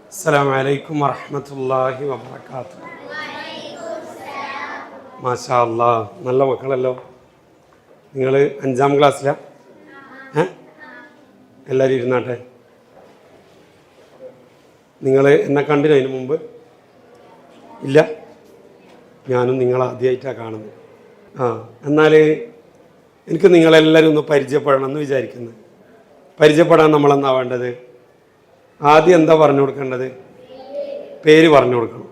അസ്സലാമു അലൈക്കും വറഹ്മത്തുള്ളാഹി വബറകാതുഹു. മാഷാ അല്ലാഹ്, നല്ല മക്കളല്ലോ. നിങ്ങൾ 5ാം ക്ലാസ്സിലാണ്? എല്ലാവരും ഇരുന്നാട്ടെ. നിങ്ങൾ എന്നെ കണ്ടിനോ അതിന് മുമ്പ്? ഇല്ല, ഞാനും നിങ്ങളാദ്യമായിട്ടാണ് കാണുന്നത്. എന്നാൽ എനിക്ക് നിങ്ങളെല്ലാവരും ഒന്ന് പരിചയപ്പെടണം എന്ന് വിചാരിക്കുന്നു. പരിചയപ്പെടാൻ നമ്മളെന്താ വേണ്ടത്? ആദ്യം എന്താ പറഞ്ഞു കൊടുക്കേണ്ടത്? പേര് പറഞ്ഞു കൊടുക്കണം.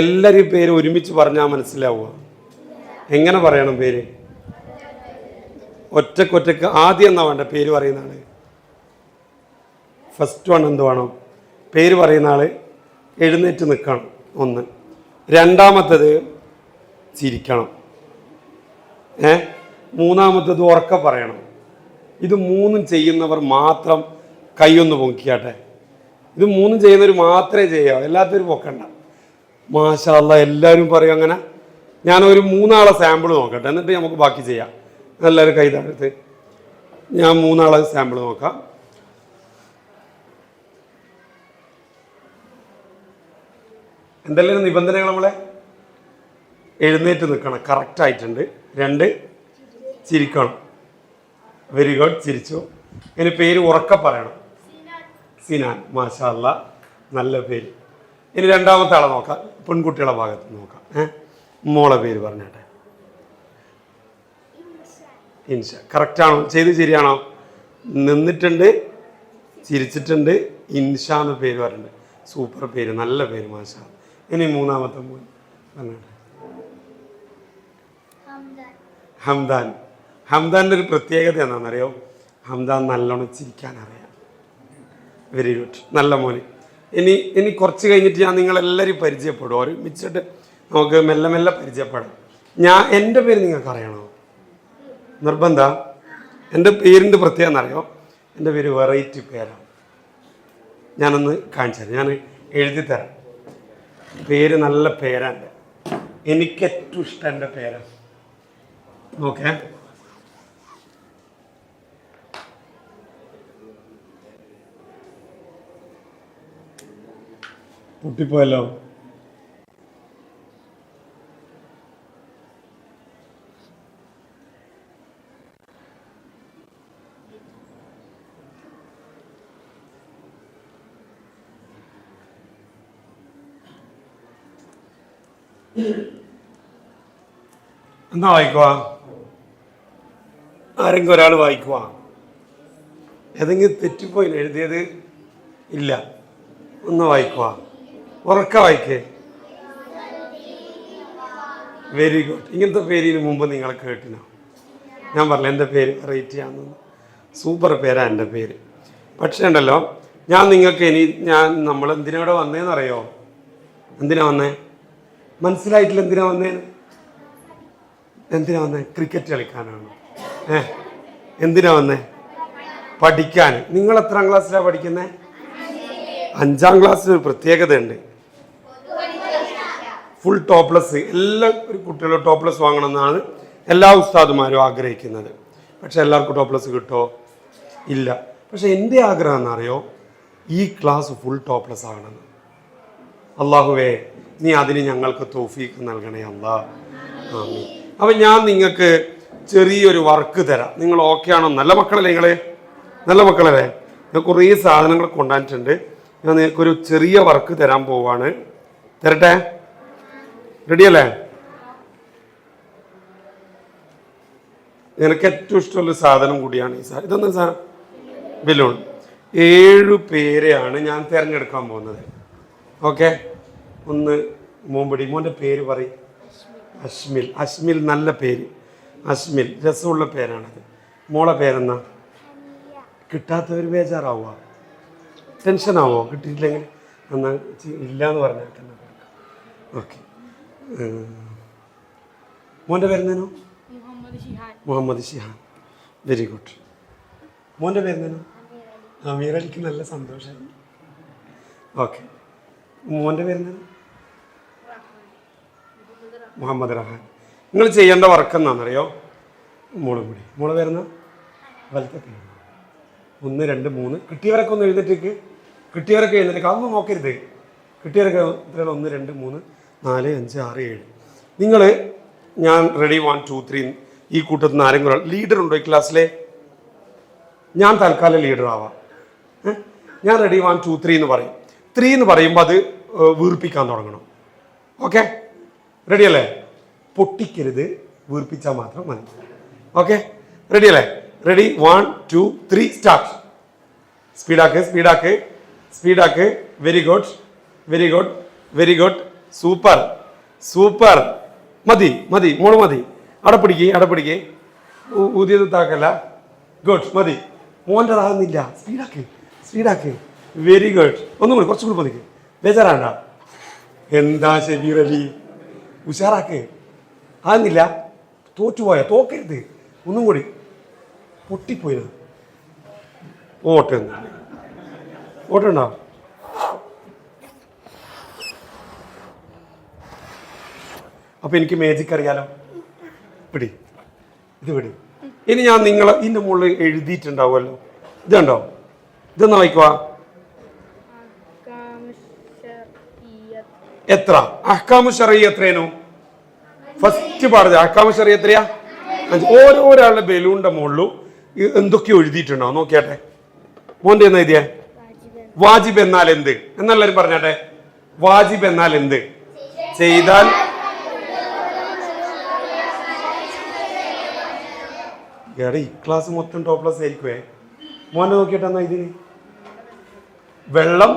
എല്ലാവരും പേര് ഒരുമിച്ച് പറഞ്ഞാൽ മനസ്സിലാവുക. എങ്ങനെ പറയണം പേര്? ഒറ്റക്കൊറ്റക്ക്. ആദ്യം എന്നാ വേണ്ട പേര് പറയുന്ന ആള്? ഫസ്റ്റ് വൺ എന്ത് വേണം? പേര് പറയുന്ന ആള് എഴുന്നേറ്റ് നിൽക്കണം. ഒന്ന്. രണ്ടാമത്തത് ചിരിക്കണം. മൂന്നാമത്തത് ഉറക്കെ പറയണം. ഇത് മൂന്നും ചെയ്യുന്നവർ മാത്രം കൈയൊന്ന് പൊങ്ങിക്കാട്ടെ. ഇത് മൂന്നും ചെയ്യുന്നവർ മാത്രമേ ചെയ്യാവൂ, എല്ലാത്തവരും പൊക്കണ്ട. മാഷാ അല്ലാഹ്, എല്ലാവരും പറയും അങ്ങനെ. ഞാനൊരു 3 ആളെ സാമ്പിൾ നോക്കട്ടെ, എന്നിട്ട് നമുക്ക് ബാക്കി ചെയ്യാം. എല്ലാവരും കൈ താഴത്ത്. ഞാൻ 3 ആളെ സാമ്പിൾ നോക്കാം. എന്തെല്ലാം നിബന്ധനകൾ? നമ്മളെ എഴുന്നേറ്റ് നിൽക്കണം, കറക്റ്റായിട്ടുണ്ട്. 2, ചിരിക്കണം. വെരി ഗുഡ്, ചിരിച്ചു. ഇനി പേര് ഉറക്കെ പറയണം. സിനാൻ. മാഷാ അല്ലാഹ്, നല്ല പേര്. ഇനി രണ്ടാമത്തെ ആളെ നോക്കാം, പെൺകുട്ടികളെ ഭാഗത്ത് നോക്കാം. മോളെ പേര് പറഞ്ഞാട്ടെ. ഇൻഷ. കറക്റ്റാണോ? ചെയ്ത് ശരിയാണോ? നിന്നിട്ടുണ്ട്, ചിരിച്ചിട്ടുണ്ട്, ഇൻഷ എന്ന് പേര് പറഞ്ഞിട്ടുണ്ട്. സൂപ്പർ പേര്, നല്ല പേര്, മാഷാ. ഇനി മൂന്നാമത്തെ മോൻ പറഞ്ഞാട്ടെ. ഹംദാൻ. ഹംദാൻ്റെ ഒരു പ്രത്യേകത എന്താണെന്നറിയോ? ഹംദാൻ നല്ലോണം ചിരിക്കാൻ അറിയാം. വെരി ഗുഡ്, നല്ല മോന്. ഇനി കുറച്ച് കഴിഞ്ഞിട്ട് ഞാൻ നിങ്ങളെല്ലാവരും പരിചയപ്പെടും. ഒരുമിച്ചിട്ട് നമുക്ക് മെല്ലെ മെല്ലെ പരിചയപ്പെടാം. എൻ്റെ പേര് നിങ്ങൾക്ക് അറിയണോ? നിർബന്ധ? എൻ്റെ പേരിൻ്റെ പ്രത്യേകത എന്നറിയോ? എൻ്റെ പേര് വെറൈറ്റി പേരാണ്. ഞാനൊന്ന് കാണിച്ചു തരാം, ഞാൻ എഴുതി തരാം. പേര് നല്ല പേരാണ്. എനിക്ക് ഏറ്റവും ഇഷ്ടം എൻ്റെ പേരാണ്. ഓക്കെ, പൊട്ടിപ്പോയല്ലോ. എന്നാ വായിക്കുവാ? ആരെങ്കിലും ഒരാൾ വായിക്കുവാ? ഏതെങ്കിലും തെറ്റിപ്പോയി എഴുതിയത്? ഇല്ല, ഒന്ന് വായിക്കുവാ. ഉറക്ക വായിക്കേ. Very good. ഇങ്ങനത്തെ പേരിന് മുമ്പ് നിങ്ങൾ കേട്ടിനോ? ഞാൻ പറഞ്ഞില്ല എൻ്റെ പേര് വെറൈറ്റി ആണെന്ന്. സൂപ്പർ പേരാണ് എൻ്റെ പേര്. പക്ഷേ ഉണ്ടല്ലോ, ഞാൻ നിങ്ങൾക്ക് നമ്മൾ എന്തിനാടെ വന്നേന്നറിയോ? എന്തിനാ വന്നേ? മനസ്സിലായിട്ടില്ല എന്തിനാ വന്നേന്ന്? എന്തിനാ വന്നേ? ക്രിക്കറ്റ് കളിക്കാനാണ്. എന്തിനാ വന്നേ? പഠിക്കാൻ. നിങ്ങൾ എത്രാം ക്ലാസ്സിലാണ് പഠിക്കുന്നത്? 5ാം ക്ലാസ്സിൽ ഒരു പ്രത്യേകത ഉണ്ട്. Full top plus. എല്ലാ കുട്ടികളും ടോപ്പ് പ്ലസ് വാങ്ങണമെന്നാണ് എല്ലാ ഉസ്താദുമാരും ആഗ്രഹിക്കുന്നത്. പക്ഷെ എല്ലാവർക്കും ടോപ്പ് പ്ലസ് കിട്ടുമോ? ഇല്ല. പക്ഷെ എൻ്റെ ആഗ്രഹം എന്നറിയോ? ഈ ക്ലാസ് ഫുൾ ടോപ്പ് പ്ലസ് ആകണമെന്ന്. അള്ളാഹുവേ, നീ അതിന് ഞങ്ങൾക്ക് തൗഫീഖ് നൽകണേ അല്ലാ. ആമീൻ. അപ്പം ഞാൻ നിങ്ങൾക്ക് ചെറിയൊരു വർക്ക് തരാം. നിങ്ങൾ ഓക്കെ ആണോ? നല്ല മക്കളല്ലേ നിങ്ങൾ? നല്ല മക്കളല്ലേ? ഞാൻ കുറേ സാധനങ്ങൾ കൊണ്ടുവന്നിട്ടുണ്ട്. ഞാൻ നിങ്ങൾക്കൊരു ചെറിയ വർക്ക് തരാൻ പോവാണ്. തരട്ടെ? റെഡിയല്ലേ? എനിക്ക് ഏറ്റവും ഇഷ്ടമുള്ളൊരു സാധനം കൂടിയാണ് ഈ സാധനം. ഇതൊന്നും സാധനം ബലൂൺ. 7 പേരെയാണ് ഞാൻ തിരഞ്ഞെടുക്കാൻ പോകുന്നത്. ഓക്കെ, ഒന്ന് മോമ്പടി. മോൻ്റെ പേര് പറയും. അശ്മിൽ. അശ്മിൽ, നല്ല പേര്. അശ്മിൽ, രസമുള്ള പേരാണത്. മോളെ പേരെന്നാ? കിട്ടാത്തവർ ബേജാറാവുക, ടെൻഷനാവോ കിട്ടിയിട്ടില്ലെങ്കിൽ? എന്നാൽ ഇല്ലയെന്ന് പറഞ്ഞാൽ തന്നെ. ഓക്കെ, മോൻ്റെ പേരെന്തേനോ? മുഹമ്മദ് ഷിഹാൻ. Very good. മോൻ്റെ പേരെന്തേനോ? അമീർ. എനിക്ക് നല്ല സന്തോഷമായി. ഓക്കെ, മോൻ്റെ പേരെന്തേനോ? മുഹമ്മദ് റഹാൻ. നിങ്ങൾ ചെയ്യേണ്ട വർക്ക് എന്താണെന്നറിയോ? മോളും കൂടി. മോളെ പേരെന്നാ? വലത്തെ പേര്. 1, 2, 3. കിട്ടിയവരൊക്കെ ഒന്ന് എഴുന്നേറ്റേക്ക്. കിട്ടിയവരൊക്കെ എഴുന്നേൽക്കുക, അതൊന്നും നോക്കരുത്. കിട്ടിയവരൊക്കെ എത്രയാണ്? 1 2 3 4 5 6 7. നിങ്ങൾ ഞാൻ റെഡി 1 2 3 ഈ കൂട്ടത്തിൽ നിന്ന് ആരെങ്കിലും ലീഡർ ഉണ്ടോ ഈ ക്ലാസ്സിലെ? ഞാൻ തൽക്കാലം ലീഡർ ആവാം. ഞാൻ റെഡി 1 2 3 എന്ന് പറയും. 3 എന്ന് പറയുമ്പോൾ അത് വീർപ്പിക്കാൻ തുടങ്ങണം. ഓക്കെ, റെഡി അല്ലേ? പൊട്ടിക്കരുത്, വീർപ്പിച്ചാൽ മാത്രം മതി. ഓക്കെ, റെഡി അല്ലേ? Ready 1 2 3 start. സ്പീഡാക്ക് സ്പീഡാക്ക് സ്പീഡാക്ക്. Very good very good very good. Super super. മതി മതി മോള് മതി. അടപ്പിടിക്കേ ഊതിയത് താക്കല്ല. ഗുഡ്, മതി. മോൻ്റെതാകുന്നില്ല. സ്പീഡാക്ക്. Very good. ഒന്നും കൂടി, കുറച്ചുകൂടി മതിക്ക്. ബേജാറാണ്ട. എന്താ ഷബീർ അലി, ഉഷാറാക്ക്. ആകുന്നില്ല, തോക്കരുത്. ഒന്നും കൂടി. പൊട്ടിപ്പോയി. ഓട്ടുണ്ടോ? അപ്പൊ എനിക്ക് മാജിക് അറിയാലോ. ഇത് വിട്. ഇനി ഞാൻ നിങ്ങൾ ഇതിന്റെ മുകളിൽ എഴുതിയിട്ടുണ്ടാവുമല്ലോ. ഇതുണ്ടോ? ഇതൊന്ന് വായിക്കുവാ. എത്ര? അഹ്കാമു ശർഈയ്യ എത്രയാണോ? ഫസ്റ്റ് പാടുന്നത് അഹ്കാമു ശർഈയ്യ എത്രയാ? 5. ഓരോരാളുടെ ബലൂണിന്റെ മുകളിലും എന്തൊക്കെയോ എഴുതിയിട്ടുണ്ടാവും. നോക്കിയാട്ടെ. മോന്റെ എന്ന് എഴുതിയേ? വാജിബ് എന്നാൽ എന്ത് എന്നെല്ലാരും പറഞ്ഞാട്ടെ. വാജിബ് എന്നാൽ എന്ത്? ചെയ്താൽ ഈ ക്ലാസ് മൊത്തം ടോപ്പ് ക്ലാസ് ആയിരിക്കുവേ. മോനെ നോക്കിയിട്ട് എന്നാ ഇതിന് വെള്ളം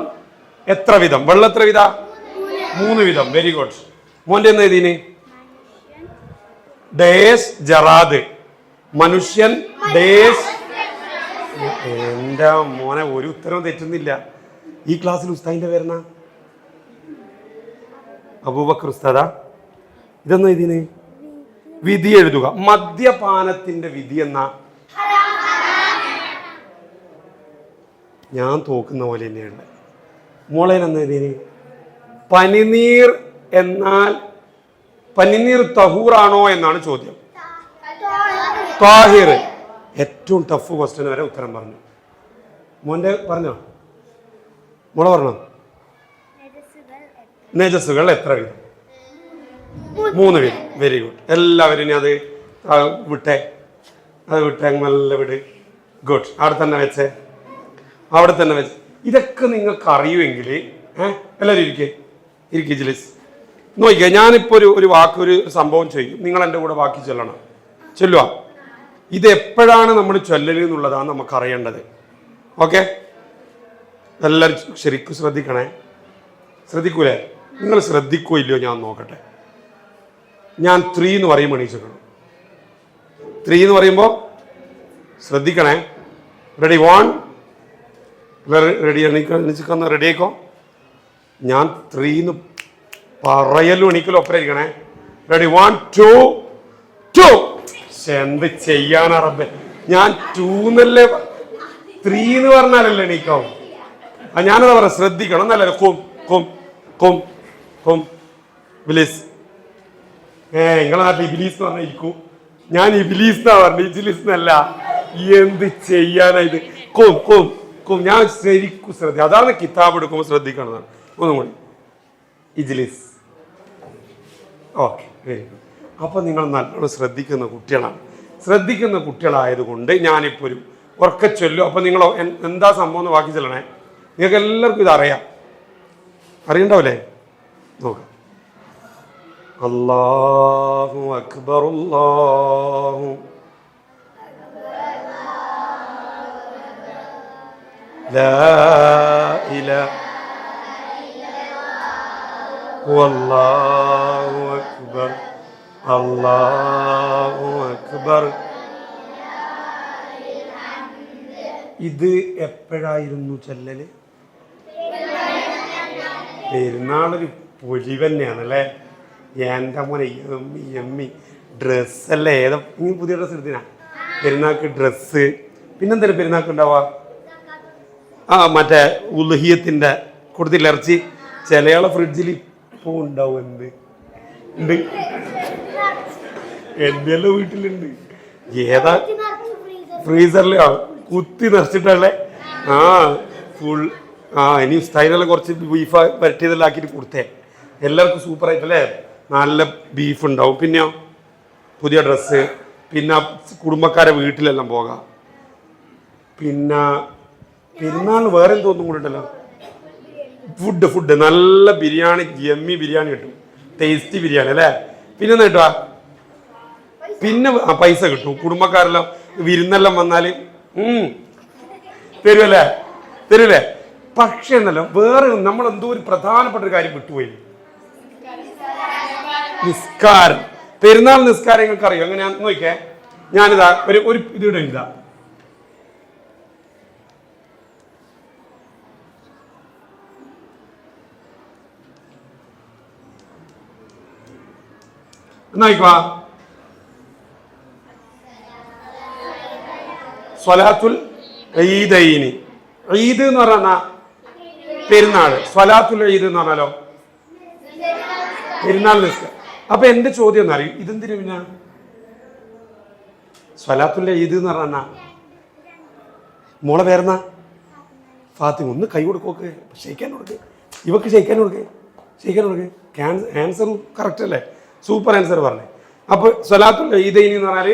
എത്ര വിധം? വെള്ളം എത്ര വിധ? 3 വിധം. Very good. മോന്റെ എന്നാ ഇതിന് ഡേസ് ജറാദ്. മനുഷ്യൻ ഡേസ്. എന്റെ മോനെ ഒരു ഉത്തരവും തെറ്റുന്നില്ല. ഈ ക്ലാസ്സിൽ ഉസ്താദിന്റെ പേരെന്നാ? അബൂബക്കർ ഉസ്താദാ. ഇതെന്നാ ഇതിന്? വിധി എഴുതുക. മദ്യപാനത്തിന്റെ വിധി എന്നാ? ഞാൻ തോക്കുന്ന പോലെ തന്നെയാണ്. മോളേനെന്നാ ഇതിന്? പനിനീർ എന്നാൽ പനിനീർ തഹൂറാണോ എന്നാണ് ചോദ്യം. താഹിർ. ഏറ്റവും ടഫ് ക്വസ്റ്റ്യൻ വരെ ഉത്തരം പറഞ്ഞു. മോന്റെ പറഞ്ഞോ? മോളെ പറഞ്ഞോ? നജസുകൾ എത്ര വിധം? 3 വിധം. Very good. എല്ലാവരും ഇനി അത് വിട്ടേ. നല്ല വിട്. ഗുഡ്. അവിടെ തന്നെ വെച്ചേ. ഇതൊക്കെ നിങ്ങൾക്ക് അറിയുമെങ്കിൽ എല്ലാവരും ഇരിക്കേ ജിലിസ്. നോക്കിക്കേ, ഞാനിപ്പോൾ ഒരു വാക്ക് ഒരു സംഭവം ചെയ്യും. നിങ്ങൾ എൻ്റെ കൂടെ ബാക്കി ചൊല്ലുക. ഇത് എപ്പോഴാണ് നമ്മൾ ചൊല്ലല് എന്നുള്ളതാണ് നമുക്ക് അറിയേണ്ടത്. ഓക്കെ, എല്ലാവരും ശരിക്കും ശ്രദ്ധിക്കണേ. ശ്രദ്ധിക്കൂലേ? നിങ്ങൾ ശ്രദ്ധിക്കോ ഇല്ലയോ ഞാൻ നോക്കട്ടെ. ഞാൻ 3 എന്ന് പറയുമ്പോൾ എണീച്ചേക്കണം. 3 എന്ന് പറയുമ്പോൾ ശ്രദ്ധിക്കണേ. റെഡി 1. എണീച്ചിക്കൊന്ന് റെഡി ആയിക്കോ. ഞാൻ 3 എന്ന് പറയലും എണീക്കലും ഒപ്പരം ഇരിക്കണേ. റെഡി 1 2 2. എന്ത് ചെയ്യാനാ റബ്ബേ, ഞാൻ 2 എന്നല്ലേ 3 എന്ന് പറഞ്ഞാലല്ലേ എണീക്കാവും. ഞാനതാ പറയാം, ശ്രദ്ധിക്കണം എന്നല്ലേ. കൊം ബിലീസ്. നിങ്ങളെ നാട്ടിൽ ഇബിലീസ് എന്ന് പറഞ്ഞാൽ ഇരിക്കും. ഞാൻ ഇബിലീസ് എന്നാ പറഞ്ഞു, ഇജിലീസ് എന്നല്ല. എന്ത് ചെയ്യാനാ ഇത്? കൊം ഞാൻ ശരിക്കും ശ്രദ്ധിക്കും. അതാണ് കിതാബ് എടുക്കുമ്പോൾ ശ്രദ്ധിക്കണം. ഒന്നും കൂടി. ഇജിലീസ്. Okay, very good. അപ്പൊ നിങ്ങൾ നല്ലോണം ശ്രദ്ധിക്കുന്ന കുട്ടികളായതുകൊണ്ട് ഞാനിപ്പോൾ ഒരു ഉറക്കെ ചൊല്ലും. അപ്പൊ നിങ്ങൾ എന്താ സംഭവം എന്ന് ബാക്കി ചെല്ലണേ. നിങ്ങൾക്ക് എല്ലാവർക്കും ഇത് അറിയണ്ടാവില്ലേ? നോക്കാം. അല്ലാഹു അക്ബർ. അല്ലാഹു ലാ ഇലാഹ വല്ലാഹു അക്ബർ. അല്ലാഹു അക്ബർ. ഇത് എപ്പോഴായിരുന്നു ചൊല്ലല്? പെരുന്നാളൊരു പൊലിവ് തന്നെയാണല്ലേ. എൻ്റെ മോനെ എമ്മി ഡ്രസ്സല്ലേ. ഏതാ ഇനി പുതിയ ഡ്രസ്സ് എടുത്തിനാ? പെരുന്നാൾക്ക് ഡ്രസ്സ്. പിന്നെന്തായാലും പെരുന്നാൾക്ക് ഉണ്ടാവുക മറ്റേ ഉൽഹിയത്തിൻ്റെ കൊടുത്തില്ല ഇറച്ചി. ചിലയാളെ ഫ്രിഡ്ജിൽ ഇപ്പോൾ ഉണ്ടാവും. ഉണ്ട് എൻ്റെ എല്ലാം വീട്ടിലുണ്ട്. ഏതാ ഫ്രീസറിലാ കുത്തി നിറച്ചിട്ടല്ലേ? ഫുൾ ഇനി ഉസ്താദിനെല്ലാം കുറച്ച് ബീഫ് വരട്ടിയതെല്ലാം ആക്കിയിട്ട് കൊടുത്തേ. എല്ലാവർക്കും സൂപ്പറായിട്ടല്ലേ, നല്ല ബീഫ് ഉണ്ടാവും. പിന്നെയോ പുതിയ ഡ്രസ്സ്, പിന്നെ കുടുംബക്കാരെ വീട്ടിലെല്ലാം പോകാം. പിന്നെ പെരുന്നാളിന് വേറെ എന്തോന്നും കൂടെ ഉണ്ടല്ലോ, ഫുഡ് നല്ല ബിരിയാണി, ജമ്മി ബിരിയാണി കിട്ടും, ടേസ്റ്റി ബിരിയാണി അല്ലേ. പിന്നെ എന്താ കിട്ടുക? പിന്നെ പൈസ കിട്ടും. കുടുംബക്കാരെല്ലാം വിരുന്നെല്ലാം വന്നാൽ തരുമല്ലേ. പക്ഷേ എന്നല്ലോ വേറെ നമ്മൾ എന്തോ ഒരു പ്രധാനപ്പെട്ട ഒരു കാര്യം വിട്ടുപോയി, നിസ്കാരം. പെരുന്നാൾ നിസ്കാരം നിങ്ങൾക്ക് അറിയോ എങ്ങനെയാന്ന് നോക്കിയേ. ഞാനിതാ ഒരു ഇതിവിടെ ഇല്ല, എന്നായിക്കോ. സ്വലാത്തുൽ ഈദൈനി, ഈദ് എന്ന് പറഞ്ഞാ പെരുന്നാൾ, സ്വലാത്തുൽ ഈദ് എന്ന് പറഞ്ഞാലോ പെരുന്നാൾ നിസ്കാരം. അപ്പൊ എന്റെ ചോദ്യം എന്ന് അറിയും, ഇതെന്തിനു പിന്നെ സ്വലാത്തുൽ ഈദ് എന്ന് പറഞ്ഞാ? മോളെ പേരെന്നാ? ഫാത്തിമ. ഒന്ന് കൈ കൊടുക്കോക്ക്, ഷെയ്ക്കാൻ കൊടുക്ക്, ഇവക്ക് ഷെയ്ക്കാൻ കൊടുക്ക്. ആൻസർ കറക്റ്റ് അല്ലേ? സൂപ്പർ ആൻസർ പറഞ്ഞേ. അപ്പൊ സ്വലാത്തുൽ ഈദൈനി എന്ന് പറഞ്ഞാല്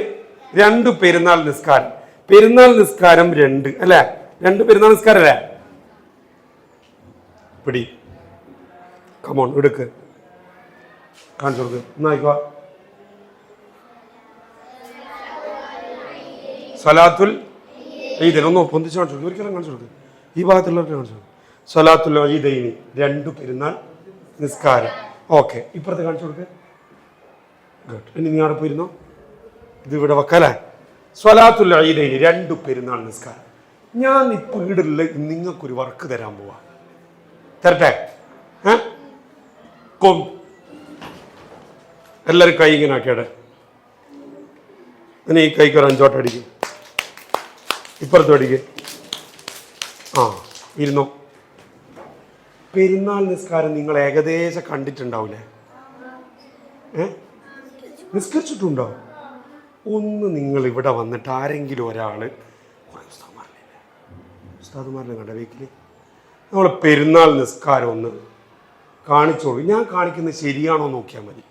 2 പെരുന്നാൾ നിസ്കാരം. പെരുന്നാൾ നിസ്കാരം 2 അല്ലേ? 2 പെരുന്നാൾ നിസ്കാരം അല്ലേ? പിടി, കമോൺ എടുക്ക്, കാണിച്ചു കൊടുക്ക്. എന്നായിക്കോ. സ്വലാത്തുൽ ഈദൈനി ഒന്ന് പൊന്തിച്ച് കാണിച്ചു കൊടുക്കും, ഒരിക്കലും കാണിച്ചു കൊടുക്കും, ഈ ഭാഗത്തുള്ളവർക്ക് കാണിച്ചു കൊടുക്കും. സ്വലാത്തുൽ ഈദൈനി 2 പെരുന്നാൾ നിസ്കാരം. ഓക്കെ, ഇപ്പുറത്ത് കാണിച്ചു കൊടുക്ക്. ഗുഡ്. ഇനി നീ അവിടെ പോയിരുന്നോ, ഇത് ഇവിടെ വെക്കല്ലേ. സ്വലാത്തുൽ ഈദൈനി 2 പെരുന്നാൾ നിസ്കാരം. ഞാൻ ഇപ്പോൾ വീടില്ല, നിങ്ങൾക്കൊരു വർക്ക് തരാൻ പോവാ. തരട്ടെ? എല്ലാവരും കൈ ഇങ്ങനെ ആക്കിയാടെ. ഇനി ഈ കൈക്ക് ഒരു 5 വട്ടം അടിക്കും, ഇപ്പുറത്തും അടിക്ക്. ഇരുന്നോ. പെരുന്നാൾ നിസ്കാരം നിങ്ങൾ ഏകദേശം കണ്ടിട്ടുണ്ടാവില്ലേ? നിസ്കരിച്ചിട്ടുണ്ടോ? ഒന്ന് നിങ്ങൾ ഇവിടെ വന്നിട്ട് ആരെങ്കിലും ഒരാള്, ഉസ്താദുമാരിലെ കണ്ട വീക്കില് നമ്മൾ പെരുന്നാൾ നിസ്കാരം ഒന്ന് കാണിച്ചോളൂ. ഞാൻ കാണിക്കുന്നത് ശരിയാണോ നോക്കിയാൽ മതി.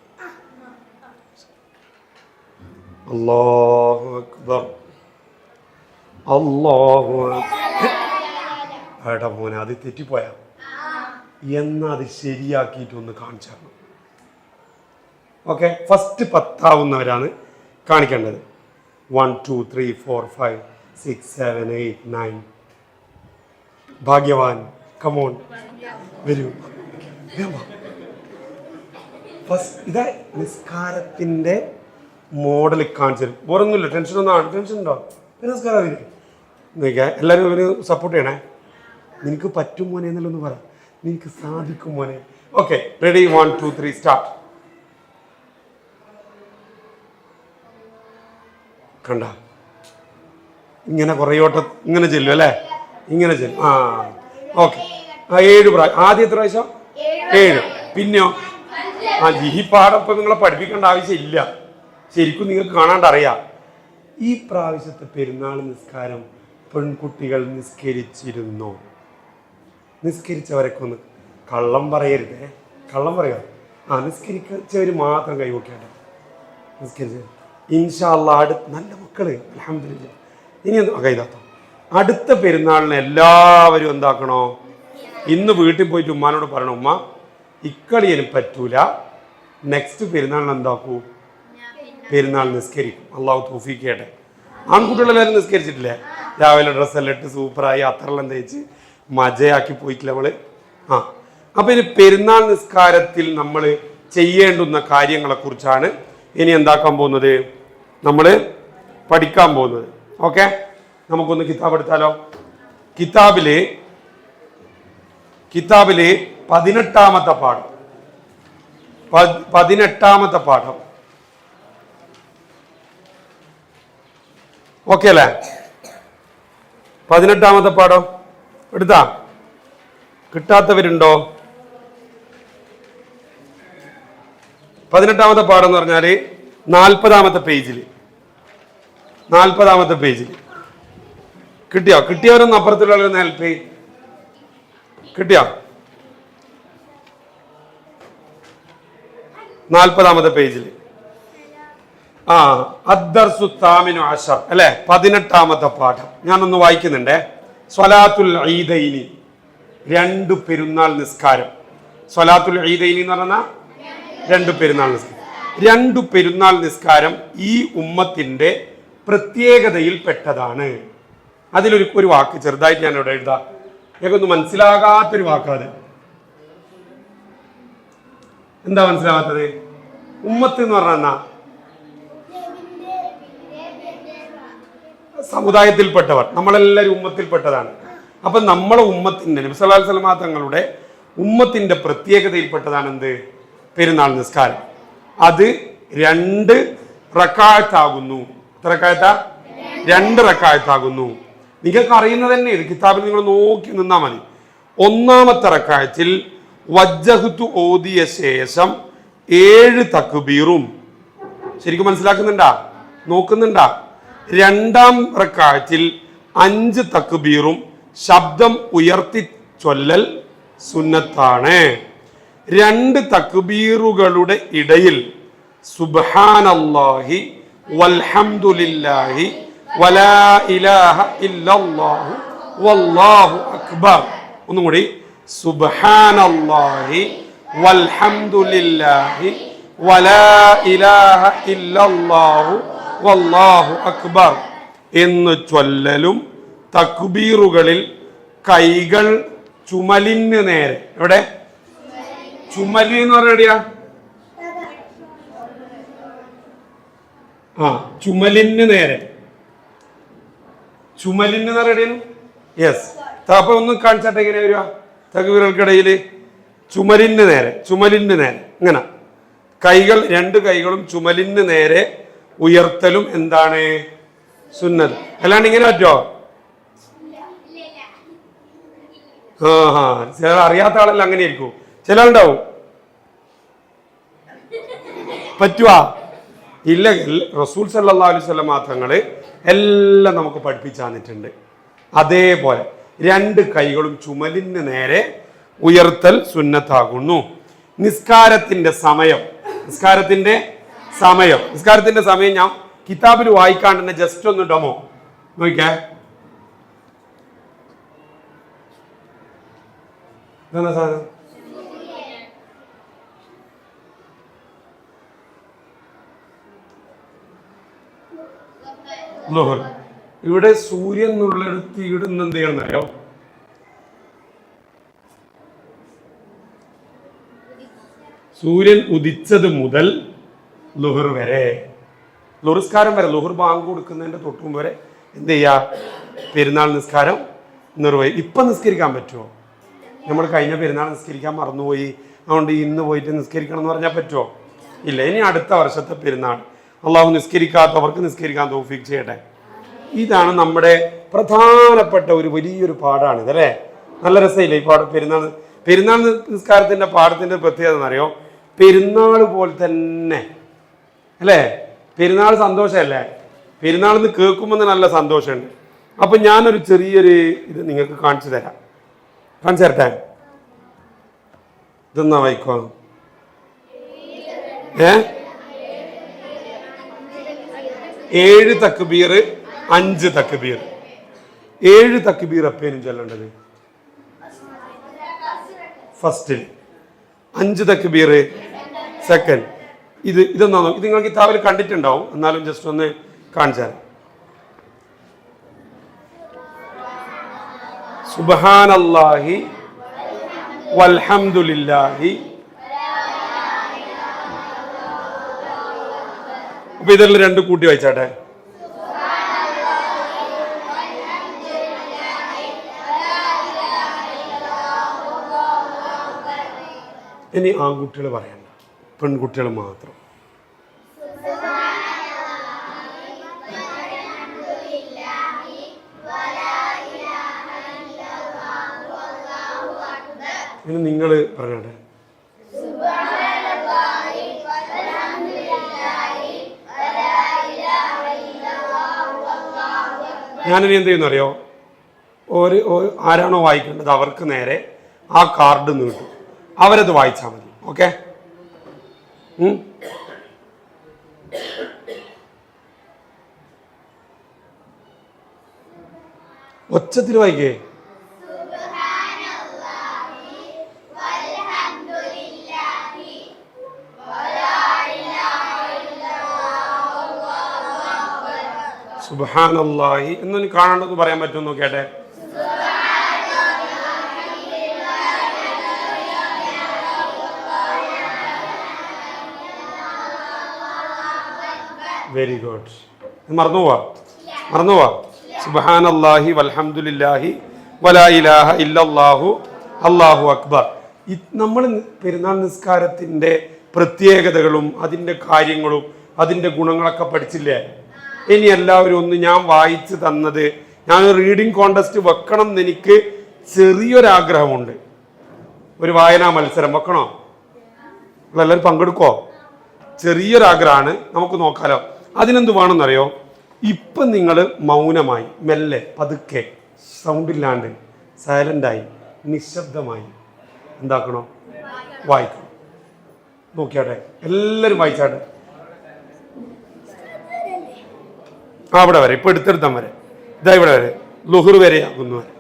അല്ലാഹു അക്ബർ, അല്ലാഹു ഏട്ടാ മോനെ, അത് തെറ്റിപ്പോയാ എന്നാ അത് ശരിയാക്കിയിട്ടൊന്ന് കാണിച്ചു തരണം. ഓക്കെ, ഫസ്റ്റ് 10 ആവുന്നവരാണ് കാണിക്കേണ്ടത്. 1 2 3 4 5 6 7 8 9. ഭാഗ്യവാൻ, കമോൺ വരൂ. ഫസ്റ്റ് ഇതാ നിസ്കാരത്തിന്റെ മോഡൽ കാണിച്ചു തരും. വേറൊന്നുമില്ല, ടെൻഷൻ ഉണ്ടോ? നിസ്കാരം അറിയില്ലേ? എല്ലാവരും ഒരു സപ്പോർട്ട് ചെയ്യണേ. നിനക്ക് പറ്റും മോനെ എന്നല്ലൊന്ന് പറ, നിനക്ക് സാധിക്കും മോനെ. Okay, ready? 1 2 3 സ്റ്റാർട്ട്. കണ്ട ഇങ്ങനെ കുറേ വട്ടം ഇങ്ങനെ ചെല്ലും അല്ലേ? ഇങ്ങനെ ചെല്ലും. ഓക്കെ. 7 പ്രാവശ്യം. ആദ്യത്തെ പ്രാവശ്യം 7. പിന്നെയോ ഈ പാടപ്പം നിങ്ങളെ പഠിപ്പിക്കേണ്ട ആവശ്യമില്ല, ശരിക്കും നിങ്ങൾക്ക് കാണാണ്ടറിയാം. ഈ പ്രാവശ്യത്തെ പെരുന്നാൾ നിസ്കാരം പെൺകുട്ടികൾ നിസ്കരിച്ചിരുന്നോ? നിസ്കരിച്ചവരൊക്കെ ഒന്ന് കള്ളം പറയരുതേ. കള്ളം പറയുക. നിസ്കരിച്ചവർ മാത്രം കൈവക്കേണ്ട. നിസ്കരിച്ചവർ ഇൻഷാ അല്ലാഹ് നല്ല മക്കള് അൽഹംദുലില്ലാ. ഇനി കൈതാത്തോ. അടുത്ത പെരുന്നാളിന് എല്ലാവരും എന്താക്കണോ? ഇന്ന് വീട്ടിൽ പോയിട്ട് ഉമ്മാനോട് പറയണം, ഉമ്മ ഇക്കളി എനിക്ക് പറ്റൂല, നെക്സ്റ്റ് പെരുന്നാളിന് എന്താക്കൂ? പെരുന്നാൾ നിസ്കരിക്കും. അള്ളാഹു തൗഫീഖ് ചെയ്യട്ടെ. ആൺകുട്ടികളെല്ലാവരും നിസ്കരിച്ചിട്ടില്ലേ? രാവിലെ ഡ്രസ്സെല്ലാം ഇട്ട് സൂപ്പറായി അത്തറെല്ലാം തേച്ച് മജയാക്കി പോയിട്ടില്ല നമ്മള്. അപ്പൊ ഇനി പെരുന്നാൾ നിസ്കാരത്തിൽ നമ്മൾ ചെയ്യേണ്ടുന്ന കാര്യങ്ങളെ കുറിച്ചാണ് ഇനി എന്താക്കാൻ പോകുന്നത്, നമ്മൾ പഠിക്കാൻ പോകുന്നത്. ഓക്കെ, നമുക്കൊന്ന് കിതാബ് എടുത്താലോ. കിതാബില് 18ാമത്തെ പാഠം. 18ാമത്തെ പാഠം. ഓക്കെ അല്ലേ? 18ാമത്തെ പാഠം എടുത്താ? കിട്ടാത്തവരുണ്ടോ? 18ാമത്തെ പാഠം എന്ന് പറഞ്ഞാല് 40ാമത്തെ പേജിൽ. 40ാമത്തെ പേജിൽ കിട്ടിയോ? കിട്ടിയവരൊന്നും അപ്പുറത്തുള്ളവരൊന്ന് ഹെൽപ്പ് ചെയ്യും. കിട്ടിയോ? 40ാമത്തെ പേജിൽ അദ്ദർസു താമിനു അശർ അല്ലെ, 18ാമത്തെ പാഠം ഞാനൊന്ന് വായിക്കുന്നുണ്ടേ. സ്വലാത്തുൽ ഈദൈനി, 2 പെരുന്നാൾ നിസ്കാരം. സ്വലാത്തുൽ ഈദൈനി എന്ന് പറഞ്ഞാൽ 2 പെരുന്നാൾ നിസ്കാരം. 2 പെരുന്നാൾ നിസ്കാരം ഈ ഉമ്മത്തിന്റെ പ്രത്യേകതയിൽ പെട്ടതാണ്. അതിലൊരു വാക്ക് ചെറുതായിട്ട് ഞാൻ ഇവിടെ എഴുതാം. ഞങ്ങൾക്കൊന്നും മനസ്സിലാകാത്തൊരു വാക്കാത്. എന്താ മനസ്സിലാകാത്തത്? ഉമ്മത്ത് എന്ന് പറഞ്ഞാൽ സമുദായത്തിൽപ്പെട്ടവർ, നമ്മളെല്ലാവരും ഉമ്മത്തിൽപ്പെട്ടതാണ്. അപ്പൊ നമ്മളെ ഉമ്മത്തിന്റെ നബി സല്ലല്ലാഹു അലൈഹി വസല്ലം തങ്ങളുടെ ഉമ്മത്തിന്റെ പ്രത്യേകതയിൽപ്പെട്ടതാണ് എന്ത്? പെരുന്നാൾ നിസ്കാരം. അത് 2 റക്അത്താകുന്നു. എത്ര റക്അത്താ? 2 റക്അത്താകുന്നു. നിങ്ങൾക്ക് അറിയുന്നത് തന്നെ, ഇത് കിതാബിൽ നിങ്ങൾ നോക്കി നിന്നാ മതി. 1ാമത്തെ റക്അത്തിൽ വജ്ജഹ്തു ഓതിയ ശേഷം 7 തക്ബീറും. ശരിക്കും മനസ്സിലാക്കുന്നുണ്ടാ? നോക്കുന്നുണ്ടാ? 2ാം റക്അത്തിൽ 5 തക്ബീറും ശബ്ദം ഉയർത്തി ചൊല്ലൽ സുന്നത്താണ്. 2 തക്ബീറുകളുടെ ഇടയിൽ സുബ്ഹാനല്ലാഹി വൽഹംദുലില്ലാഹി വലാ ഇലാഹ ഇല്ലല്ലാഹു വല്ലാഹു അക്ബർ. ഒന്നും കൂടി, സുബ്ഹാനല്ലാഹി വൽഹംദുലില്ലാഹി വലാ ഇലാഹ ഇല്ലല്ലാഹു വല്ലാഹു അക്ബർ എന്ന് ചൊല്ലലും തക്ബീറുകളിൽ കൈകൾ ചുമലിന് നേരെ. എവിടെ? ചുമലി എന്ന് പറഞ്ഞ എവിടെയാ? ചുമലിന് നേരെ. ചുമലിന് എന്ന് പറഞ്ഞ യെസ്. അപ്പൊ ഒന്ന് കാണിച്ചാട്ടെ എങ്ങനെ വരിക? തക്ബീറുകൾക്കിടയിൽ ചുമലിന് നേരെ, ചുമലിന് നേരെ ഇങ്ങനെ കൈകൾ, 2 കൈകളും ചുമലിന് നേരെ ഉയർത്തലും എന്താണ്? സുന്നത്ത്. അല്ലാണ്ട് ഇങ്ങനെ പറ്റോ? ചില അറിയാത്ത ആളല്ല അങ്ങനെ ആയിരിക്കും. ചില ഉണ്ടാവും. പറ്റുവാ? ഇല്ല. റസൂൽ സല്ലല്ലാഹു അലൈഹി വസല്ലം തങ്ങള് എല്ലാം നമുക്ക് പഠിപ്പിച്ചു തന്നിട്ടുണ്ട്. അതേപോലെ 2 കൈകളും ചുമലിന് നേരെ ഉയർത്തൽ സുന്നത്താകുന്നു. നിസ്കാരത്തിന്റെ സമയം ഞാൻ കിതാബിൽ വായിക്കാണ്ട് തന്നെ ജസ്റ്റ് ഒന്ന് ഡെമോ നോക്കിക്കേ. ഇതെന്താ സാധനം? ളുഹർ. ഇവിടെ സൂര്യൻ എന്നുള്ളടുത്ത് ഇടുന്ന എന്ത് ചെയ്യണമെന്നറിയോ? സൂര്യൻ ഉദിച്ചത് മുതൽ ളുഹർ വരെ, ളുഹർസ്കാരം വരെ, ളുഹർ ബാങ്ക് കൊടുക്കുന്നതിന്റെ തൊട്ടും വരെ എന്ത് ചെയ്യാ? പെരുന്നാൾ നിസ്കാരം നിർവഹിക്കും. ഇപ്പൊ നിസ്കരിക്കാൻ പറ്റുമോ? നമ്മൾ കഴിഞ്ഞ പെരുന്നാൾ നിസ്കരിക്കാൻ മറന്നുപോയി, അതുകൊണ്ട് ഇന്ന് പോയിട്ട് നിസ്കരിക്കണം എന്ന് പറഞ്ഞാൽ പറ്റുമോ? ഇല്ല. ഇനി അടുത്ത വർഷത്തെ പെരുന്നാൾ അള്ളാഹു നിസ്കരിക്കാത്തവർക്ക് നിസ്കരിക്കാൻ തൗഫീഖ് ചെയ്യട്ടെ. ഇതാണ് നമ്മുടെ പ്രധാനപ്പെട്ട ഒരു വലിയൊരു പാഠാണിത് അല്ലേ? നല്ല രസമില്ലേ ഈ പാഠം? പെരുന്നാൾ നിസ്കാരത്തിന്റെ പാഠത്തിന്റെ പ്രത്യേകത എന്നറിയോ? പെരുന്നാൾ പോലെ തന്നെ അല്ലേ? പെരുന്നാൾ സന്തോഷമല്ലേ? പെരുന്നാളിന്ന് കേൾക്കുമ്പോൾ നല്ല സന്തോഷമുണ്ട്. അപ്പൊ ഞാനൊരു ചെറിയൊരു ഇത് നിങ്ങൾക്ക് കാണിച്ചു തരാം. കാണിച്ചു തരട്ടെ? ഇതെന്നാ വായിക്കോ? 7 തക്ബീർ 5 തക്ബീർ. 7 തക്ബീർ എപ്പോഴും ചൊല്ലേണ്ടത് ഫസ്റ്റിൽ, 5 തക്ബീർ സെക്കൻഡ്. ഇതൊന്നാ ഇത് നിങ്ങൾ കിതാബിൽ കണ്ടിട്ടുണ്ടാവും, എന്നാലും ജസ്റ്റ് ഒന്ന് കാണിച്ചു തരാം. സുബ്ഹാനല്ലാഹി വൽഹംദുലില്ലാഹി. അപ്പൊ ഇതെല്ലാം 2 കൂട്ടി വായിച്ചാട്ടെ. ഇനി ആൺകുട്ടികൾ പറയണ്ട, പെൺകുട്ടികൾ മാത്രം. ഇനി നിങ്ങൾ പറയണ്ടേ? ഞാനിനി എന്ത് ചെയ്യുന്നു അറിയോ? ആരാണോ വായിക്കേണ്ടത് അവർക്ക് നേരെ ആ കാർഡ് നീട്ടും, അവരത് വായിച്ചാൽ മതി. ഓക്കെ? ഒച്ചത്തിൽ വായിക്കേ. സുബ്ഹാനല്ലാഹി എന്നൊന്ന് കാണാണ്ടെന്ന് പറയാൻ പറ്റുമോ നോക്കട്ടെ. Very good. മറന്നുപോവാ. സുബ്ഹാനല്ലാഹി വൽഹംദുലില്ലാഹി വലാ ഇലാഹ ഇല്ലല്ലാഹു അല്ലാഹു അക്ബർ. നമ്മൾ പെരുന്നാൾ നിസ്കാരത്തിൻ്റെ പ്രത്യേകതകളും അതിൻ്റെ കാര്യങ്ങളും അതിൻ്റെ ഗുണങ്ങളൊക്കെ പഠിച്ചില്ലേ? ഇനി എല്ലാവരും ഒന്ന്, ഞാൻ വായിച്ചു തന്നത്, ഞാൻ റീഡിംഗ് കോൺടെസ്റ്റ് വെക്കണം എന്ന് എനിക്ക് ചെറിയൊരാഗ്രഹമുണ്ട്. ഒരു വായനാ മത്സരം വെക്കണോ? നിങ്ങളെല്ലാവരും പങ്കെടുക്കോ? ചെറിയൊരാഗ്രഹമാണ്, നമുക്ക് നോക്കാലോ. അതിനെന്ത് വേണമെന്നറിയോ? ഇപ്പം നിങ്ങൾ മൗനമായി, മെല്ലെ, പതുക്കെ, സൗണ്ടില്ലാണ്ട്, സൈലൻ്റായി, നിശബ്ദമായി എന്താക്കണോ? വായിക്കണം. നോക്കിയാട്ടെ, എല്ലാവരും വായിച്ചാട്ടെ. അവിടെ വരെ, ഇപ്പൊ എടുത്തെടുത്താൻ വരെ, ഇതാ ഇവിടെ വരെ, ലുഹുർ വരെ ആകുന്നു വരെ.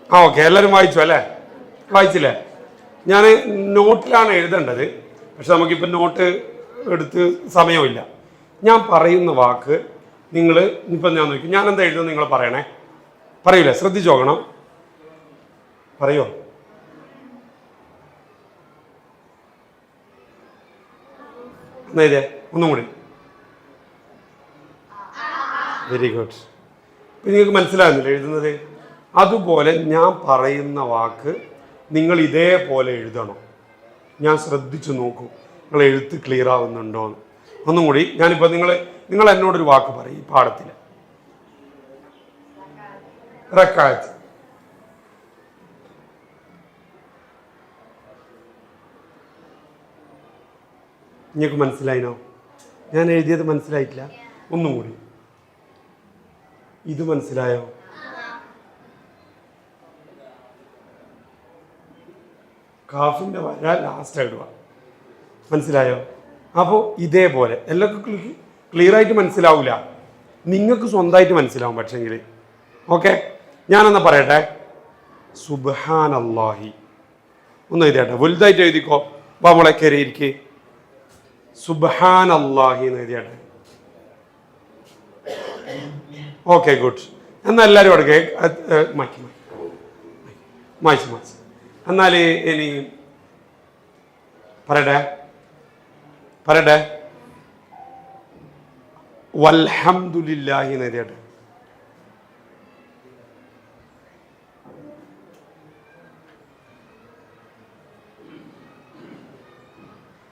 ഓക്കെ, എല്ലാവരും വായിച്ചു അല്ലേ? വായിച്ചില്ലേ? ഞാൻ നോട്ടിലാണ് എഴുതേണ്ടത്, പക്ഷെ നമുക്കിപ്പോൾ നോട്ട് എടുത്ത് സമയമില്ല. ഞാൻ പറയുന്ന വാക്ക് നിങ്ങൾ ഇപ്പം ഞാൻ നോക്കി, ഞാൻ എന്താ എഴുതുന്നത് നിങ്ങൾ പറയണേ. പറയൂലേ? ശ്രദ്ധിച്ചു നോക്കണം. പറയോ? എന്നാ ഒന്നും കൂടി. Very good. ഇപ്പം നിങ്ങൾക്ക് മനസ്സിലാകുന്നില്ല എഴുതുന്നത്? അതുപോലെ ഞാൻ പറയുന്ന വാക്ക് നിങ്ങൾ ഇതേപോലെ എഴുതണം. ഞാൻ ശ്രദ്ധിച്ചു നോക്കൂ നിങ്ങൾ എഴുത്ത് ക്ലിയർ ആവുന്നുണ്ടോ എന്ന്. ഒന്നും കൂടി. ഞാനിപ്പോൾ നിങ്ങൾ എന്നോടൊരു വാക്ക് പറയും ഈ പാഠത്തിൽ. റക്അത്ത്. നിങ്ങൾക്ക് മനസ്സിലായിനോ? ഞാൻ എഴുതിയത് മനസ്സിലായിട്ടില്ല? ഒന്നും കൂടി. ഇത് മനസ്സിലായോ? കാഫിൻ്റെ വര ലാസ്റ്റ് ഇടുക. മനസ്സിലായോ? അപ്പോൾ ഇതേപോലെ എല്ലാവർക്കും ക്ലിയർ ആയിട്ട് മനസ്സിലാവില്ല, നിങ്ങൾക്ക് സ്വന്തമായിട്ട് മനസ്സിലാവും പക്ഷെങ്കിൽ. ഓക്കെ, ഞാനെന്നാ പറയട്ടെ. സുബ്ഹാനല്ലാഹി. ഒന്ന് എഴുതിയാട്ടെ, വലുതായിട്ട് എഴുതിക്കോ. നമ്മളെ കയറിയിരിക്കെ സുബ്ഹാനല്ലാഹി എന്ന് എഴുതിയാട്ടെ. Okay, good. എന്നാൽ എല്ലാവരും അടുക്കെ മായ്ച്ചു. എന്നാൽ ഇനി പറയട്ടെ വൽഹംദുലില്ലാഹി എന്ന് എഴുതിയാട്ടെ.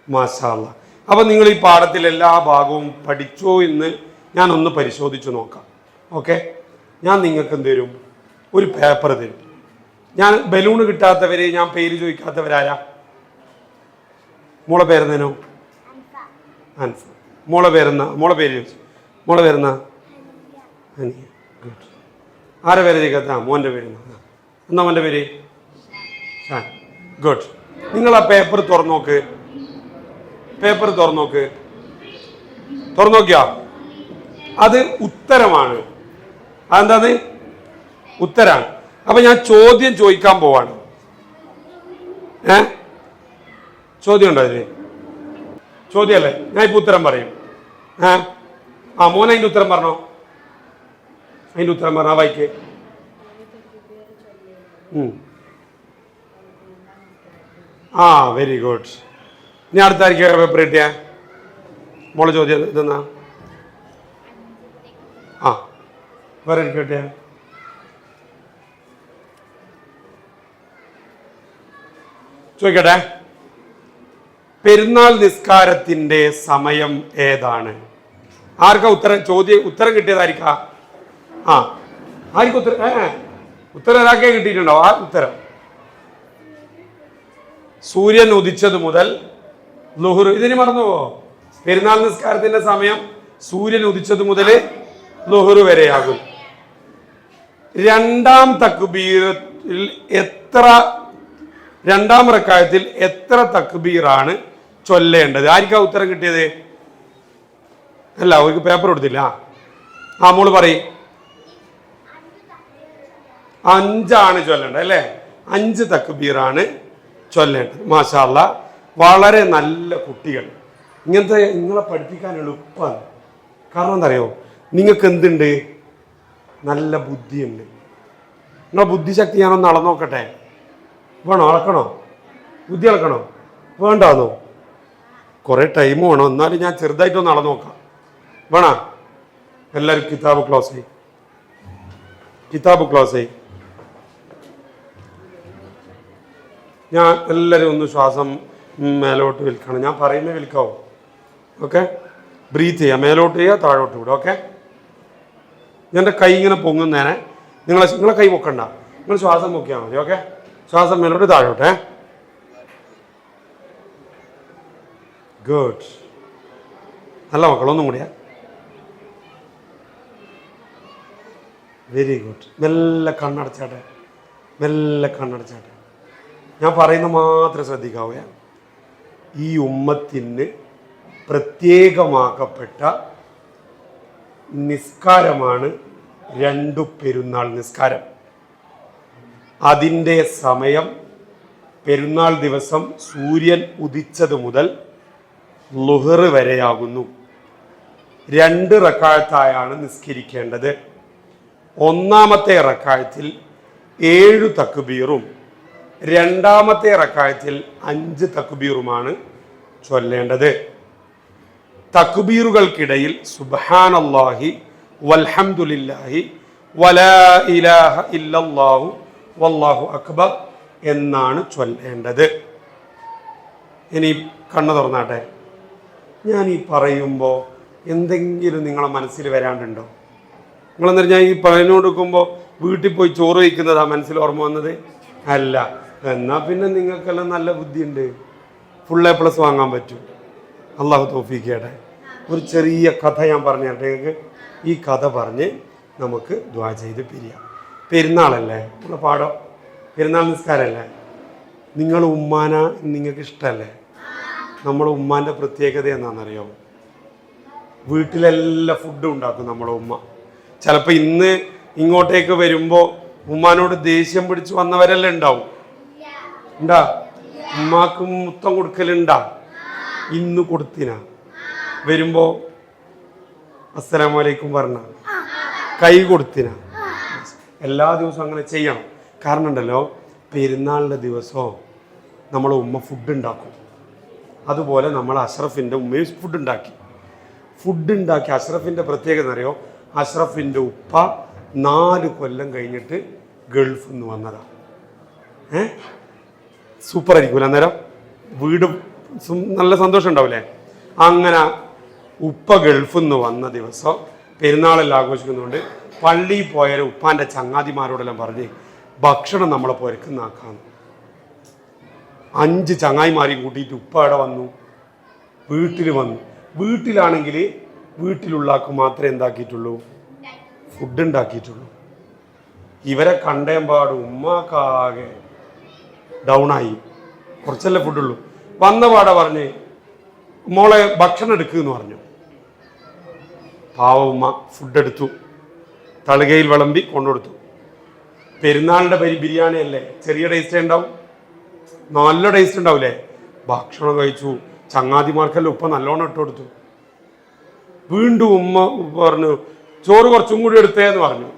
മാഷാ അല്ലാഹ്. അപ്പം നിങ്ങൾ ഈ പാഠത്തിൽ എല്ലാ ഭാഗവും പഠിച്ചോ എന്ന് ഞാനൊന്ന് പരിശോധിച്ച് നോക്കാം. ഓക്കെ, ഞാൻ നിങ്ങൾക്ക് എന്ത് തരും? ഒരു പേപ്പർ തരും. ഞാൻ ബലൂണ് കിട്ടാത്തവര്, ഞാൻ പേര് ചോദിക്കാത്തവരാരാ? മോളെ പേരെന്നോ? അൻഫ. മോളെ പേര് ചോദിച്ചു. മോളെ പേരെന്നാ? അനിയ. ഗുഡ്. ആരെ പേര് ചോദിക്കാത്ത? മോൻ്റെ പേര് എന്നാ? മോൻ്റെ പേര് ഷാൻ. ഗുഡ്. നിങ്ങൾ ആ പേപ്പർ തുറന്നു നോക്ക്. തുറന്നു നോക്കിയാ അത് ഉത്തരമാണ്. അതെന്താത്? ഉത്തരാണ്. അപ്പൊ ഞാൻ ചോദ്യം ചോദിക്കാൻ പോവാണ്. ചോദ്യം ഉണ്ടോ അതിന്? ചോദ്യമല്ലേ? ഞാൻ ഇപ്പൊ ഉത്തരം പറയും. ആ മോൻ അതിന്റെ ഉത്തരം പറഞ്ഞോ, അതിന്റെ ഉത്തരം പറഞ്ഞോ, വായിക്കേ. ആ വെരി ഗുഡ്. ഇനി അടുത്തായിരിക്കും പേപ്പർ കിട്ടിയ മോളെ ചോദ്യം ഇതെന്നാ. ആ വേറെ എനിക്ക് കിട്ടിയ ചോദിക്കട്ടെ. പെരുന്നാൾ നിസ്കാരത്തിന്റെ സമയം ഏതാണ്? ആർക്കാ ഉത്തരം? ഉത്തരം കിട്ടിയതായിരിക്കാ? ആ ആർക്കും ഉത്തരം ഒരാൾക്കേ കിട്ടിയിട്ടുണ്ടോ? ആ ഉത്തരം സൂര്യൻ ഉദിച്ചത് മുതൽ ളുഹർ. ഇതിന് മറന്നുവോ? പെരുന്നാൾ നിസ്കാരത്തിന്റെ സമയം സൂര്യൻ ഉദിച്ചത് മുതൽ ളുഹർ വരെയാകും. രണ്ടാം റക്അത്തിൽ എത്ര തക്ബീറാണ് ചൊല്ലേണ്ടത്? ആർക്കാ ഉത്തരം കിട്ടിയത്? അല്ല, അവർക്ക് പേപ്പർ കൊടുത്തില്ല. ആ മോള് പറയും. 5 ചൊല്ലേണ്ടത് അല്ലേ? 5 തക്ബീറാണ് ചൊല്ലേണ്ടത്. മാഷാ അല്ലാ, വളരെ നല്ല കുട്ടികൾ. ഇങ്ങനത്തെ നിങ്ങളെ പഠിപ്പിക്കാൻ എളുപ്പമാണ്. കാരണം എന്താ അറിയോ, നിങ്ങൾക്ക് എന്തുണ്ട്? നല്ല ബുദ്ധിയുണ്ട്. നിങ്ങളെ ബുദ്ധിശക്തി ഞാനൊന്ന് അളന്നോക്കട്ടെ. വേണോ? അളക്കണോ? ബുദ്ധി അളക്കണോ? വേണ്ടാന്നോ? കുറെ ടൈം വേണോ? എന്നാലും ഞാൻ ചെറുതായിട്ടൊന്ന് അളന്ന് നോക്കാം. വേണോ? എല്ലാവരും കിതാബ് ക്ലോസ് ചെയ്യും. കിതാബ് ക്ലോസ് ചെയ്യും. ഞാൻ എല്ലാവരും ഒന്ന് ശ്വാസം മേലോട്ട് വിൽക്കണം. ഞാൻ പറയുന്നത് വിൽക്കാവോ? ഓക്കെ, ബ്രീത്ത് ചെയ്യുക. മേലോട്ട് ചെയ്യുക, താഴോട്ട് വിടുക. ഓക്കെ, എൻ്റെ കൈ ഇങ്ങനെ പൊങ്ങുന്നേനെ നിങ്ങളെ കൈ പൊക്കണ്ട, നിങ്ങൾ ശ്വാസം പൊക്കിയാൽ മതി. ഓക്കെ, ശ്വാസം മേലോട്ട് താഴോട്ടെ. ഗുഡ്, നല്ല മക്കളൊന്നും കൂടിയാ. Very good. മെല്ലെ കണ്ണടച്ചാട്ടെ, മെല്ലെ കണ്ണടച്ചാട്ടെ. ഞാൻ പറയുന്ന മാത്രം ശ്രദ്ധിക്കാവേ. ഈ ഉമ്മത്തിന് പ്രത്യേകമാക്കപ്പെട്ട നിസ്കാരമാണ് 2 പെരുന്നാൾ നിസ്കാരം. അതിൻ്റെ സമയം പെരുന്നാൾ ദിവസം സൂര്യൻ ഉദിച്ചത് മുതൽ ളുഹർ വരെയാകുന്നു. 2 റക്അത്തായാണ് നിസ്കരിക്കേണ്ടത്. ഒന്നാമത്തെ റക്അത്തിൽ 7 തക്ബീറും രണ്ടാമത്തെ റക്അത്തിൽ 5 തക്ബീറുമാണ് ചൊല്ലേണ്ടത്. തക്ബീറുകൾക്കിടയിൽ സുബ്ഹാനല്ലാഹി വൽഹംദുലില്ലാഹി വലാ ഇലാഹ ഇല്ലല്ലാഹു വല്ലാഹു അക്ബർ എന്നാണ് ചൊല്ലേണ്ടത്. ഇനി കണ്ണു തുറന്നാട്ടെ. ഞാൻ ഈ പറയുമ്പോൾ എന്തെങ്കിലും നിങ്ങളെ മനസ്സിൽ വരാണ്ടുണ്ടോ? നിങ്ങളെന്താ ഞാൻ ഈ പറഞ്ഞുകൊടുക്കുമ്പോൾ വീട്ടിൽ പോയി ചോറ് വയ്ക്കുന്നതാ മനസ്സിൽ ഓർമ്മ വന്നത്? അല്ല. എന്നാൽ പിന്നെ നിങ്ങൾക്കെല്ലാം നല്ല ബുദ്ധിയുണ്ട്, ഫുൾ A+ വാങ്ങാൻ പറ്റും. അള്ളാഹു തൗഫീഖ് ചെയ്യട്ടെ. ഒരു ചെറിയ കഥ ഞാൻ പറഞ്ഞു തരട്ടെ നിങ്ങൾക്ക്. ഈ കഥ പറഞ്ഞ് നമുക്ക് ദുആ ചെയ്ത് പിരിയാം. പെരുന്നാളല്ലേ നമ്മളെ പാടം, പെരുന്നാൾ നിസ്കാരമല്ലേ? നിങ്ങൾ ഉമ്മാന നിങ്ങൾക്ക് ഇഷ്ടമല്ലേ? നമ്മളെ ഉമ്മാൻ്റെ പ്രത്യേകത എന്താണെന്നറിയോ? വീട്ടിലെല്ലാം ഫുഡ് ഉണ്ടാക്കും നമ്മളെ ഉമ്മ. ചിലപ്പോൾ ഇന്ന് ഇങ്ങോട്ടേക്ക് വരുമ്പോൾ ഉമ്മാനോട് ദേഷ്യം പിടിച്ച് വന്നവരെല്ലാം ഉണ്ടാവും. ഉണ്ടാ? ഉമ്മാക്ക് മുത്തം കൊടുക്കലുണ്ടാ? ഇന്ന് കൊടുത്തിനാ? വരുമ്പോൾ അസ്സലാമു അലൈക്കും പറഞ്ഞ കൈ കൊടുത്തിനാ? എല്ലാ ദിവസവും അങ്ങനെ ചെയ്യണം. കാരണം ഉണ്ടല്ലോ, പെരുന്നാളിൻ്റെ ദിവസമോ നമ്മളെ ഉമ്മ ഫുഡ് ഉണ്ടാക്കും. അതുപോലെ നമ്മൾ അഷ്റഫിൻ്റെ ഉമ്മയും ഫുഡ് ഉണ്ടാക്കി. അഷ്റഫിൻ്റെ പ്രത്യേകത അറിയോ? അഷ്റഫിൻ്റെ ഉപ്പ 4 കൊല്ലം കഴിഞ്ഞിട്ട് ഗൾഫിൽ നിന്ന് വന്നതാണ്. സൂപ്പർ ആയിരിക്കൂല അന്നേരം? വീട് നല്ല സന്തോഷം ഉണ്ടാവില്ലേ? അങ്ങനെ ഉപ്പ ഗൾഫിൽ നിന്ന് വന്ന ദിവസം പെരുന്നാളെല്ലാം ആഘോഷിക്കുന്നുണ്ട്. പള്ളിയിൽ പോയാലും ഉപ്പാൻ്റെ ചങ്ങാതിമാരോടെല്ലാം പറഞ്ഞ് ഭക്ഷണം നമ്മളെ പുരക്കുന്നാക്കാന്ന്. 5 ചങ്ങായിമാരെയും കൂട്ടിയിട്ട് ഉപ്പ അവിടെ വന്നു, വീട്ടിൽ വന്നു. വീട്ടിലാണെങ്കിൽ വീട്ടിലുള്ളാക്ക് മാത്രമേ എന്താക്കിയിട്ടുള്ളൂ? ഫുഡ് ഉണ്ടാക്കിയിട്ടുള്ളൂ. ഇവരെ കണ്ടേമ്പാട് ഉമ്മാക്കാകെ ഡൗണായി. കുറച്ചല്ലേ ഫുഡുള്ളൂ. വന്ന പാടെ പറഞ്ഞ് മോളെ ഭക്ഷണം എടുക്കുമെന്ന് പറഞ്ഞു. പാവ ഉമ്മ ഫുഡ് എടുത്തു, തളികയിൽ വിളമ്പി കൊണ്ടുകൊടുത്തു. പെരുന്നാളിൻ്റെ ബിരിയാണി അല്ലേ, ചെറിയ ടേസ്റ്റ് ഉണ്ടാവും, നല്ല ടേസ്റ്റ് ഉണ്ടാവില്ലേ? ഭക്ഷണം കഴിച്ചു. ചങ്ങാതിമാർക്കെല്ലാം ഉപ്പ നല്ലോണം ഇട്ട് കൊടുത്തു. വീണ്ടും ഉമ്മ പറഞ്ഞു ചോറ് കുറച്ചും കൂടി എടുത്തേന്ന് പറഞ്ഞു.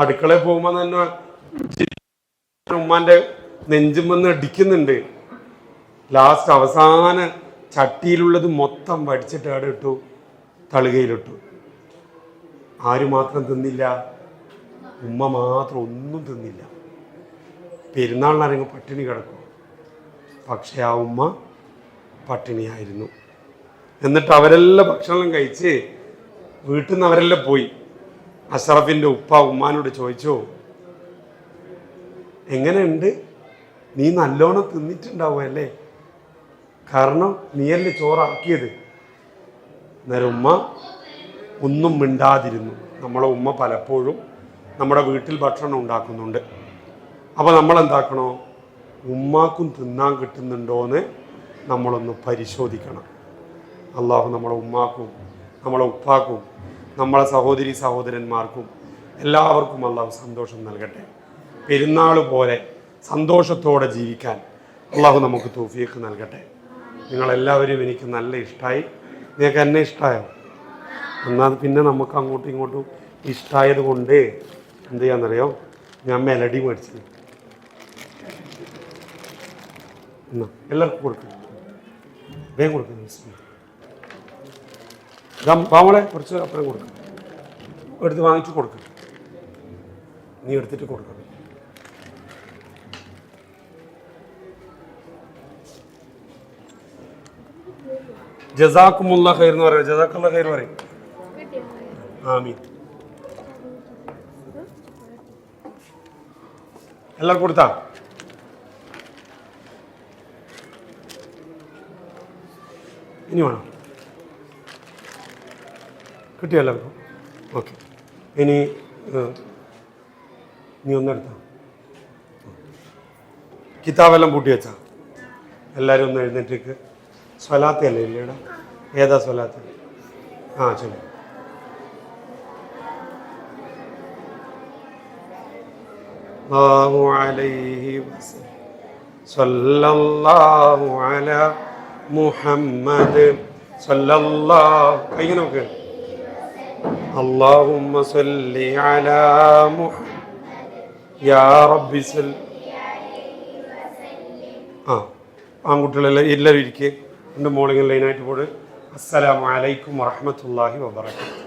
അടുക്കളയിൽ പോകുമ്പോൾ തന്നെ ഉമ്മാന്റെ നെഞ്ചുമെന്ന് അടിക്കുന്നുണ്ട്. ലാസ്റ്റ് അവസാന ചട്ടിയിലുള്ളത് മൊത്തം വടിച്ചിട്ട് അവിടെ ഇട്ടു, തളുകയിലിട്ടു. ആര് മാത്രം തിന്നില്ല? ഉമ്മ മാത്രം ഒന്നും തിന്നില്ല. പെരുന്നാളിനാരെങ്കിലും പട്ടിണി കിടക്കും, പക്ഷെ ആ ഉമ്മ പട്ടിണിയായിരുന്നു. എന്നിട്ട് അവരെല്ലാം ഭക്ഷണം കഴിച്ച് വീട്ടിൽ നിന്ന് അവരെല്ലാം പോയി. അഷ്റഫിൻ്റെ ഉപ്പ ഉമ്മാനോട് ചോദിച്ചു, എങ്ങനെയുണ്ട്, നീ നല്ലോണം തിന്നിട്ടുണ്ടാവും അല്ലേ, കാരണം നീയല്ലേ ചോറാക്കിയത്. അന്നേരം ഉമ്മ ഒന്നും മിണ്ടാതിരുന്നു. നമ്മളെ ഉമ്മ പലപ്പോഴും നമ്മുടെ വീട്ടിൽ ഭക്ഷണം ഉണ്ടാക്കുന്നുണ്ട്. അപ്പോൾ നമ്മളെന്താക്കണോ, ഉമ്മാക്കും തിന്നാൻ കിട്ടുന്നുണ്ടോയെന്ന് നമ്മളൊന്ന് പരിശോധിക്കണം. അള്ളാഹു നമ്മളെ ഉമ്മാക്കും നമ്മളെ ഉപ്പാക്കും നമ്മളെ സഹോദരി സഹോദരന്മാർക്കും എല്ലാവർക്കും അള്ളാഹു സന്തോഷം നൽകട്ടെ. പെരുന്നാൾ പോലെ സന്തോഷത്തോടെ ജീവിക്കാൻ അള്ളാഹു നമുക്ക് തൗഫീഖ് നൽകട്ടെ. നിങ്ങളെല്ലാവരും എനിക്ക് നല്ല ഇഷ്ടമായി. നിങ്ങൾക്ക് എന്നെ ഇഷ്ടമായോ? എന്നാൽ പിന്നെ നമുക്ക് അങ്ങോട്ടും ഇങ്ങോട്ടും ഇഷ്ടമായത് കൊണ്ട് എന്ത് ചെയ്യാന്നറിയോ, ഞാൻ മെലഡി മേടിച്ചു എന്നാ എല്ലാവർക്കും കൊടുക്കും, വേഗം കൊടുക്കുന്നു. പാവളെ കുറച്ച് അപ്പുറം കൊടുക്കും, എടുത്ത് വാങ്ങിച്ചു കൊടുക്കും, നീ എടുത്തിട്ട് കൊടുക്കണം. ജസാക്കുമുള്ള ഖൈർ എന്ന് പറയാം, ജസാക്കുള്ള ഖൈർ പറയും. ആമീൻ. എല്ലാവർക്കും കൊടുത്താ? ഇനി വേണം? കിട്ടിയോ എല്ലാവർക്കും? ഓക്കെ. ഇനി നീ ഒന്നെടുത്താ, കിതാബെല്ലാം പൂട്ടി വെച്ചാ? എല്ലാവരും ഒന്ന് എഴുന്നേറ്റേക്ക്. സ്വലാത്ത് അല്ലേ ഇല്ലേടാ? ഏതാ സ്വലാത്ത്? ആ ചൊല്ലു. സല്ലല്ലാഹു അലാ മുഹമ്മദ് സല്ലല്ലാഹു കൈ നോക്ക്. അല്ലാഹുമ്മ സല്ലി അലാ മുഹമ്മദ് യാ റബ്ബി സല്ലി. ആൺകുട്ടികളെല്ലാം എല്ലാവരും ഇരിക്കുക. എൻ്റെ മോളിങ്ങനെ ലൈനായിട്ട് പോട്. അസ്സലാമു അലൈക്കും വറഹ്മത്തുള്ളാഹി വബറകാതുഹു.